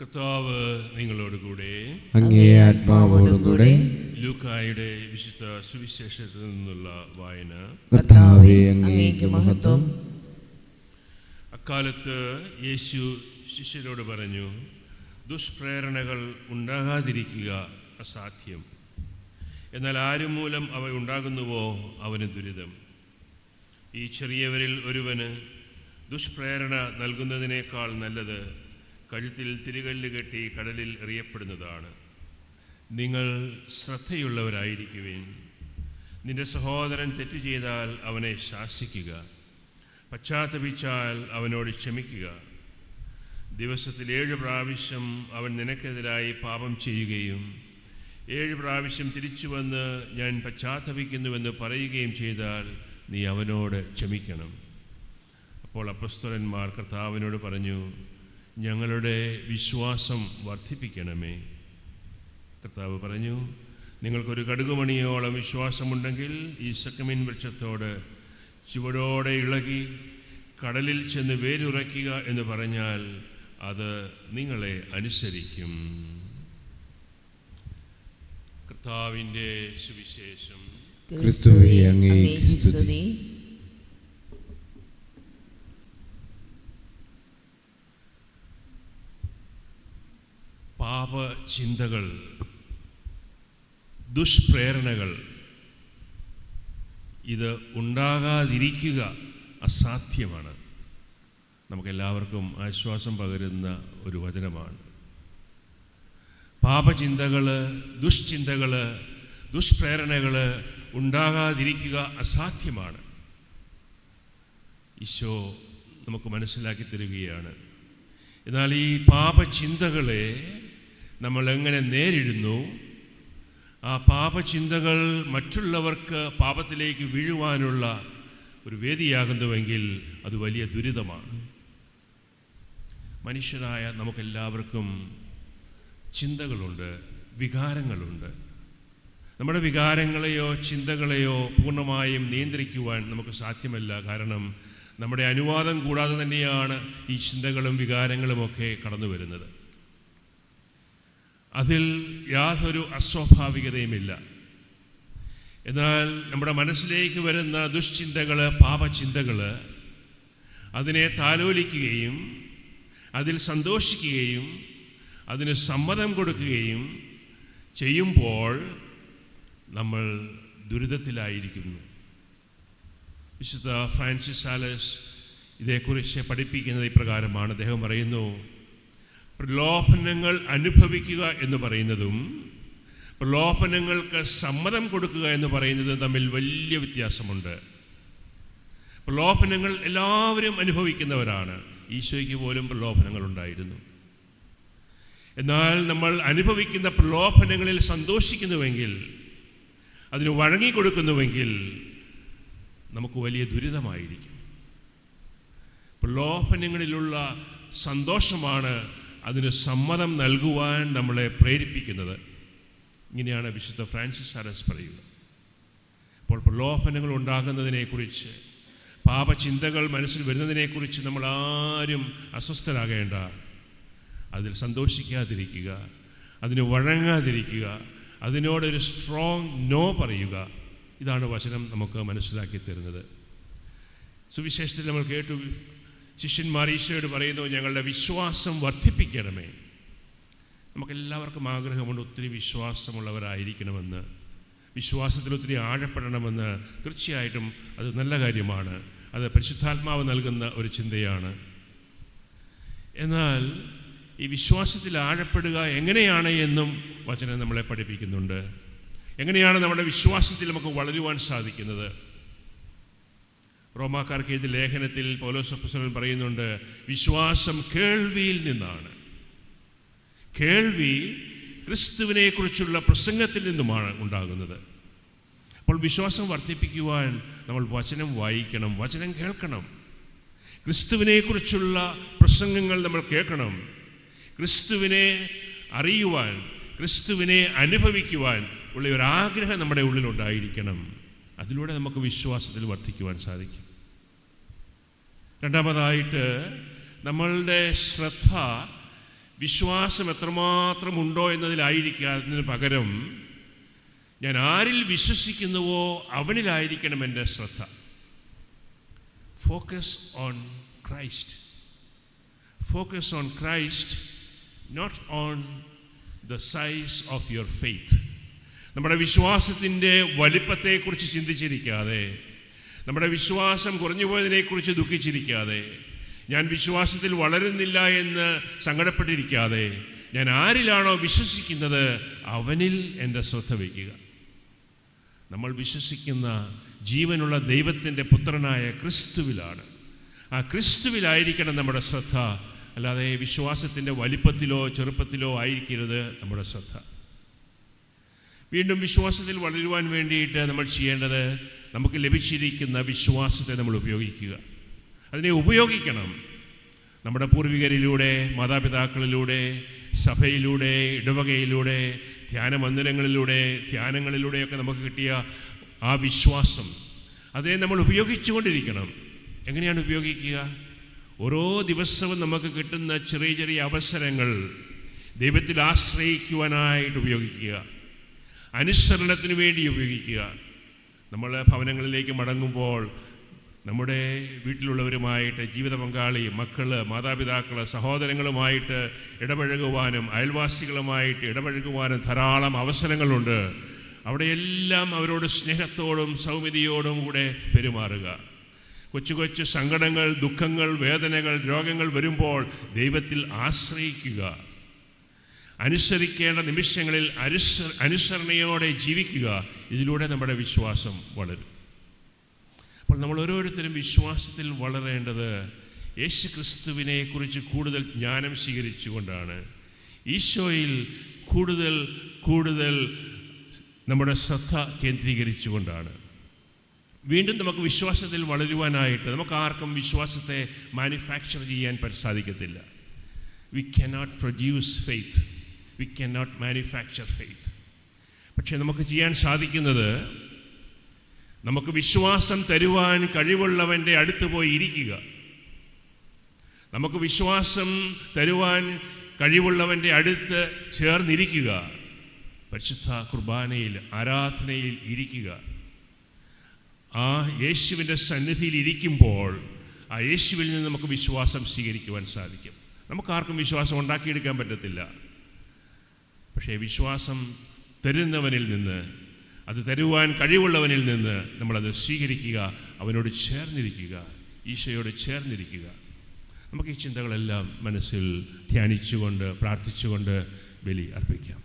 കർത്താവ് നിങ്ങളോടുകൂടെ, അങ്ങേ ആത്മാവോടുകൂടെ. ലൂക്കായുടെ വിശുദ്ധ സുവിശേഷത്തിൽ നിന്നുള്ള വായന. കർത്താവേ, അങ്ങേക്ക് മഹത്വം. അക്കാലത്ത് യേശു ശിഷ്യരോട് പറഞ്ഞു, ദുഷ്പ്രേരണകൾ ഉണ്ടാകാതിരിക്കുക അസാധ്യം, എന്നാൽ ആരു മൂലം അവ ഉണ്ടാകുന്നുവോ അവന് ദുരിതം. ഈ ചെറിയവരിൽ ഒരുവന് ദുഷ്പ്രേരണ നൽകുന്നതിനേക്കാൾ നല്ലത് കഴുത്തിൽ തിരികല്ല് കെട്ടി കടലിൽ എറിയപ്പെടുന്നതാണ്. നിങ്ങൾ ശ്രദ്ധയുള്ളവരായിരിക്കുവിൻ. നിന്റെ സഹോദരൻ തെറ്റ് ചെയ്താൽ അവനെ ശാസിക്കുക, പശ്ചാത്തപിച്ചാൽ അവനോട് ക്ഷമിക്കുക. ദിവസത്തിൽ 7 പ്രാവശ്യം അവൻ നിനക്കെതിരായി പാപം ചെയ്യുകയും 7 പ്രാവശ്യം തിരിച്ചു വന്ന് ഞാൻ പശ്ചാത്തപിക്കുന്നുവെന്ന് പറയുകയും ചെയ്താൽ നീ അവനോട് ക്ഷമിക്കണം. അപ്പോൾ അപ്പസ്തലന്മാർ കർത്താവിനോട് പറഞ്ഞു, ഞങ്ങളുടെ വിശ്വാസം വർദ്ധിപ്പിക്കണമേ. കർത്താവ് പറഞ്ഞു, നിങ്ങൾക്കൊരു കടുകുമണിയോളം വിശ്വാസമുണ്ടെങ്കിൽ ഈ സക്കമിൻ വൃക്ഷത്തോട് ചുവടോടെ ഇളകി കടലിൽ ചെന്ന് വേരുറയ്ക്കുക എന്ന് പറഞ്ഞാൽ അത് നിങ്ങളെ അനുസരിക്കും. കർത്താവിൻ്റെ സുവിശേഷം. ക്രിസ്തുവേ, അങ്ങേക്ക് സ്തുതി. പാപചിന്തകൾ, ദുഷ്പ്രേരണകൾ, ഇത് ഉണ്ടാകാതിരിക്കുക അസാധ്യമാണ്. നമുക്കെല്ലാവർക്കും ആശ്വാസം പകരുന്ന ഒരു വചനമാണ്. പാപചിന്തകൾ, ദുഷ്ചിന്തകൾ, ദുഷ്പ്രേരണകൾ ഉണ്ടാകാതിരിക്കുക അസാധ്യമാണ്. ഈശോ നമുക്ക് മനസ്സിലാക്കി തരികയാണ്. എന്നാൽ ഈ പാപചിന്തകളെ നമ്മൾ എങ്ങനെ നേരിടുന്നു, ആ പാപചിന്തകൾ മറ്റുള്ളവർക്ക് പാപത്തിലേക്ക് വീഴുവാനുള്ള ഒരു വേദിയാകുന്നുവെങ്കിൽ അത് വലിയ ദുരിതമാണ്. മനുഷ്യരായ നമുക്കെല്ലാവർക്കും ചിന്തകളുണ്ട്, വികാരങ്ങളുണ്ട്. നമ്മുടെ വികാരങ്ങളെയോ ചിന്തകളെയോ പൂർണ്ണമായും നിയന്ത്രിക്കുവാൻ നമുക്ക് സാധ്യമല്ല. കാരണം നമ്മുടെ അനുവാദം കൂടാതെ തന്നെയാണ് ഈ ചിന്തകളും വികാരങ്ങളുമൊക്കെ കടന്നു വരുന്നത്. അതിൽ യാതൊരു അസ്വാഭാവികതയുമില്ല. എന്നാൽ നമ്മുടെ മനസ്സിലേക്ക് വരുന്ന ദുഷ്ചിന്തകൾ, പാപചിന്തകൾ, അതിനെ താലോലിക്കുകയും അതിൽ സന്തോഷിക്കുകയും അതിന് സമ്മതം കൊടുക്കുകയും ചെയ്യുമ്പോൾ നമ്മൾ ദുരിതത്തിലായിരിക്കുന്നു. വിശുദ്ധ ഫ്രാൻസിസ് സാലസ് ഇതേക്കുറിച്ച് പഠിപ്പിക്കുന്നത് ഇപ്രകാരമാണ്. അദ്ദേഹം പറയുന്നു, പ്രലോഭനങ്ങൾ അനുഭവിക്കുക എന്ന് പറയുന്നതും പ്രലോഭനങ്ങൾക്ക് സമ്മതം കൊടുക്കുക എന്ന് പറയുന്നതും തമ്മിൽ വലിയ വ്യത്യാസമുണ്ട്. പ്രലോഭനങ്ങൾ എല്ലാവരും അനുഭവിക്കുന്നവരാണ്. ഈശോയ്ക്ക് പോലും പ്രലോഭനങ്ങൾ ഉണ്ടായിരുന്നു. എന്നാൽ നമ്മൾ അനുഭവിക്കുന്ന പ്രലോഭനങ്ങളിൽ സന്തോഷിക്കുന്നുവെങ്കിൽ, അതിന് വഴങ്ങിക്കൊടുക്കുന്നുവെങ്കിൽ നമുക്ക് വലിയ ദുരിതമായിരിക്കും. പ്രലോഭനങ്ങളിലുള്ള സന്തോഷമാണ് അതിന് സമ്മതം നൽകുവാൻ നമ്മളെ പ്രേരിപ്പിക്കുന്നത്. ഇങ്ങനെയാണ് വിശുദ്ധ ഫ്രാൻസിസ് സാലസ് പറയുക. അപ്പോൾ പ്രലോഭനങ്ങൾ ഉണ്ടാകുന്നതിനെക്കുറിച്ച്, പാപചിന്തകൾ മനസ്സിൽ വരുന്നതിനെക്കുറിച്ച് നമ്മൾ ആരും അസ്വസ്ഥരാകേണ്ട. അതിൽ സന്തോഷിക്കാതിരിക്കുക, അതിന് വഴങ്ങാതിരിക്കുക, അതിനോടൊരു സ്ട്രോങ് നോ പറയുക. ഇതാണ് വചനം നമുക്ക് മനസ്സിലാക്കി തരുന്നത്. സുവിശേഷത്തിൽ നമ്മൾ കേട്ടു, ശിഷ്യന്മാർ ഈശോയോട് പറയുന്നു, ഞങ്ങളുടെ വിശ്വാസം വർദ്ധിപ്പിക്കണമേ. നമുക്കെല്ലാവർക്കും ആഗ്രഹമുണ്ട് ഒത്തിരി വിശ്വാസമുള്ളവരായിരിക്കണമെന്ന്, വിശ്വാസത്തിൽ ഒത്തിരി ആഴപ്പെടണമെന്ന്. തീർച്ചയായിട്ടും അത് നല്ല കാര്യമാണ്. അത് പരിശുദ്ധാത്മാവ് നൽകുന്ന ഒരു ചിന്തയാണ്. എന്നാൽ ഈ വിശ്വാസത്തിൽ ആഴപ്പെടുക എങ്ങനെയാണ് എന്നും വചനം നമ്മളെ പഠിപ്പിക്കുന്നുണ്ട്. എങ്ങനെയാണ് നമ്മുടെ വിശ്വാസത്തിൽ നമുക്ക് വളരുവാൻ സാധിക്കുന്നത്? റോമാക്കാർക്ക് എഴുതിയ ലേഖനത്തിൽ പൗലോസ് അപ്പോസ്തലൻ പറയുന്നുണ്ട്, വിശ്വാസം കേൾവിയിൽ നിന്നാണ്. കേൾവി ക്രിസ്തുവിനെക്കുറിച്ചുള്ള പ്രസംഗത്തിൽ നിന്നുമാണ് ഉണ്ടാകുന്നത്. അപ്പോൾ വിശ്വാസം വർദ്ധിപ്പിക്കുവാൻ നമ്മൾ വചനം വായിക്കണം, വചനം കേൾക്കണം, ക്രിസ്തുവിനെക്കുറിച്ചുള്ള പ്രസംഗങ്ങൾ നമ്മൾ കേൾക്കണം. ക്രിസ്തുവിനെ അറിയുവാൻ, ക്രിസ്തുവിനെ അനുഭവിക്കുവാൻ ഉള്ള ഒരാഗ്രഹം നമ്മുടെ ഉള്ളിലുണ്ടായിരിക്കണം. അതിലൂടെ നമുക്ക് വിശ്വാസത്തിൽ വർദ്ധിക്കുവാൻ സാധിക്കും. രണ്ടാമതായിട്ട്, നമ്മളുടെ ശ്രദ്ധ വിശ്വാസം എത്രമാത്രം ഉണ്ടോ എന്നതിലായിരിക്കുന്നതിന് പകരം ഞാൻ ആരിൽ വിശ്വസിക്കുന്നുവോ അവനിലായിരിക്കണം എൻ്റെ ശ്രദ്ധ. Focus on Christ. Focus on Christ, not on the size of your faith. നമ്മുടെ വിശ്വാസത്തിൻ്റെ വലിപ്പത്തെക്കുറിച്ച് ചിന്തിച്ചിരിക്കാതെ, നമ്മുടെ വിശ്വാസം കുറഞ്ഞു പോയതിനെക്കുറിച്ച് ദുഃഖിച്ചിരിക്കാതെ, ഞാൻ വിശ്വാസത്തിൽ വളരുന്നില്ല എന്ന് സങ്കടപ്പെട്ടിരിക്കാതെ, ഞാൻ ആരിലാണോ വിശ്വസിക്കുന്നത് അവനിൽ എൻ്റെ ശ്രദ്ധ വയ്ക്കുക. നമ്മൾ വിശ്വസിക്കുന്ന ജീവനുള്ള ദൈവത്തിൻ്റെ പുത്രനായ ക്രിസ്തുവിലാണ്. ആ ക്രിസ്തുവിലായിരിക്കണം നമ്മുടെ ശ്രദ്ധ, അല്ലാതെ വിശ്വാസത്തിൻ്റെ വലിപ്പത്തിലോ ചെറുപ്പത്തിലോ ആയിരിക്കരുത് നമ്മുടെ ശ്രദ്ധ. വീണ്ടും വിശ്വാസത്തിൽ വളരുവാൻ വേണ്ടിയിട്ട് നമ്മൾ ചെയ്യേണ്ടത്, നമുക്ക് ലഭിച്ചിരിക്കുന്ന വിശ്വാസത്തെ നമ്മൾ ഉപയോഗിക്കുക. അതിനെ ഉപയോഗിക്കണം. നമ്മുടെ പൂർവികരിലൂടെ, മാതാപിതാക്കളിലൂടെ, സഭയിലൂടെ, ഇടവകയിലൂടെ, ധ്യാനങ്ങളിലൂടെയൊക്കെ നമുക്ക് കിട്ടിയ ആ വിശ്വാസം, അതിനെ നമ്മൾ ഉപയോഗിച്ചു കൊണ്ടിരിക്കണം. എങ്ങനെയാണ് ഉപയോഗിക്കുക? ഓരോ ദിവസവും നമുക്ക് കിട്ടുന്ന ചെറിയ ചെറിയ അവസരങ്ങൾ ദൈവത്തിൽ ആശ്രയിക്കുവാനായിട്ട് ഉപയോഗിക്കുക, അനുസരണത്തിന് വേണ്ടി ഉപയോഗിക്കുക. നമ്മൾ ഭവനങ്ങളിലേക്ക് മടങ്ങുമ്പോൾ നമ്മുടെ വീട്ടിലുള്ളവരുമായിട്ട്, ജീവിത പങ്കാളി, മക്കൾ, മാതാപിതാക്കൾ, സഹോദരങ്ങളുമായിട്ട് ഇടപഴകുവാനും അയൽവാസികളുമായിട്ട് ഇടപഴകുവാനും ധാരാളം അവസരങ്ങളുണ്ട്. അവിടെയെല്ലാം അവരോട് സ്നേഹത്തോടും സൗമ്യതയോടും കൂടെ പെരുമാറുക. കൊച്ചു കൊച്ചു സങ്കടങ്ങൾ, ദുഃഖങ്ങൾ, വേദനകൾ, രോഗങ്ങൾ വരുമ്പോൾ ദൈവത്തിൽ ആശ്രയിക്കുക. അനുസരിക്കേണ്ട നിമിഷങ്ങളിൽ അനുസരണയോടെ ജീവിക്കുക. ഇതിലൂടെ നമ്മുടെ വിശ്വാസം വളരും. അപ്പോൾ നമ്മൾ ഓരോരുത്തരും വിശ്വാസത്തിൽ വളരേണ്ടത് യേശു ക്രിസ്തുവിനെക്കുറിച്ച് കൂടുതൽ ജ്ഞാനം സ്വീകരിച്ചുകൊണ്ടാണ്. ഈശോയിൽ കൂടുതൽ കൂടുതൽ നമ്മുടെ ശ്രദ്ധ കേന്ദ്രീകരിച്ചുകൊണ്ടാണ്. വീണ്ടും നമുക്ക് വിശ്വാസത്തിൽ വളരുവാനായിട്ട് നമുക്ക് ആർക്കും വിശ്വാസത്തെ മാനുഫാക്ചർ ചെയ്യാൻ സാധിക്കത്തില്ല. We cannot produce faith, we cannot manufacture faith. പക്ഷേ നമുക്ക് ചെയ്യാൻ സാധിക്കുന്നത്, നമുക്ക് വിശ്വാസം തരുവാൻ കഴിവുള്ളവൻ്റെ അടുത്ത് പോയി ഇരിക്കുക. നമുക്ക് വിശ്വാസം തരുവാൻ കഴിവുള്ളവൻ്റെ അടുത്ത് ചേർന്നിരിക്കുക. പരിശുദ്ധ കുർബാനയിൽ, ആരാധനയിൽ ഇരിക്കുക. ആ യേശുവിൻ്റെ സന്നിധിയിൽ ഇരിക്കുമ്പോൾ ആ യേശുവിൽ നിന്ന് നമുക്ക് വിശ്വാസം സ്വീകരിക്കുവാൻ സാധിക്കും. നമുക്കാർക്കും വിശ്വാസം ഉണ്ടാക്കിയെടുക്കാൻ പറ്റത്തില്ല. പക്ഷേ വിശ്വാസം തരുന്നവനിൽ നിന്ന്, അത് തരുവാൻ കഴിവുള്ളവനിൽ നിന്ന് നമ്മളത് സ്വീകരിക്കുക, അവനോട് ചേർന്നിരിക്കുക, ഈശോയോട് ചേർന്നിരിക്കുക. നമുക്ക് ഈ ചിന്തകളെല്ലാം മനസ്സിൽ ധ്യാനിച്ചുകൊണ്ട് പ്രാർത്ഥിച്ചുകൊണ്ട് ബലി അർപ്പിക്കാം.